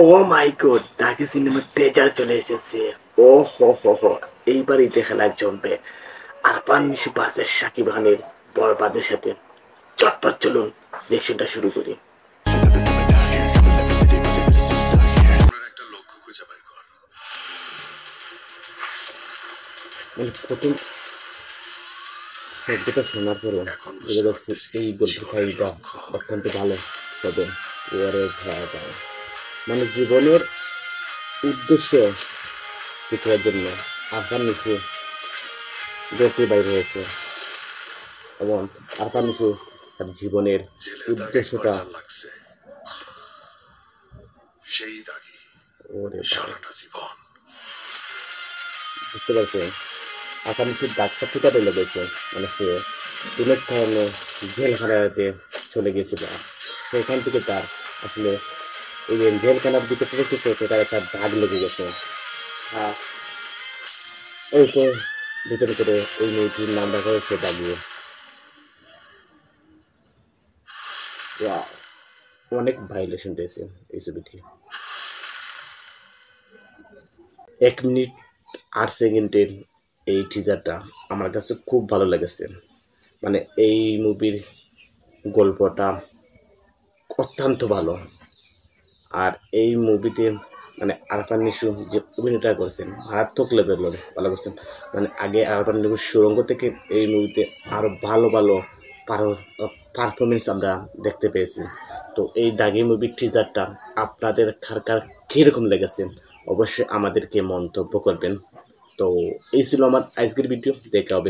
ও মাই god, দাগি সিনেমার treasure চলে এসেছে। ও হো হো হো, এইবার ঈদে খেলা জমবে। আরফান নিশো ভার্সেস শাকিব খানের বরবাদের সাথে। চটপট চলুন রিয়েকশনটা শুরু করি। মানে প্রথম শব্দটা শোনার পরে বোঝা যাচ্ছে এই গল্পের কাহিনীটা অত্যন্ত ভালো হবে। ওরে ভাবা, মানে জীবনের উদ্দেশ্য কিছুর জন্য আরফান নিশো গল্পে বাইরে হয়েছে এবং আরফান নিশো তার জীবনের উদ্দেশ্যটা ওরে সারাটা জীবন বুঝতে পারছে। আরফান নিশোর ডাক্তার থেকে বেলে গেছে, মানে সে অনেক কারণে জেলখানাতে চলে গিয়েছিল। সেখান থেকে তার আসলে এই যে জেলখানার দিকে প্রবেশ করতে তার একটা দাগ লেগে গেছে। আর ওই তো ভিতরে করে ওই মেয়েটির নাম রাখা হয়েছে দাগিয়ে। অনেক ভাইলেশন দিয়েছে এই ছবিটি। 1 মিনিট 8 সেকেন্ডের এই টিজারটা আমার কাছে খুব ভালো লেগেছে। মানে এই মুভির গল্পটা অত্যন্ত ভালো। আর এই মুভিতে মানে আরফান নিশো যে অভিনয়টা করছেন মারাত্মক লেভেলের ভালো করছেন। মানে আগে আরফান নিশোর সুড়ঙ্গ থেকে এই মুভিতে আরও ভালো ভালো পারফরমেন্স আমরা দেখতে পেয়েছি। তো এই দাগি মুভির টিজারটা আপনাদের কার কার কীরকম লেগেছে অবশ্যই আমাদেরকে মন্তব্য করবেন। তো এই ছিল আমার আজকের ভিডিও, দেখা হবে।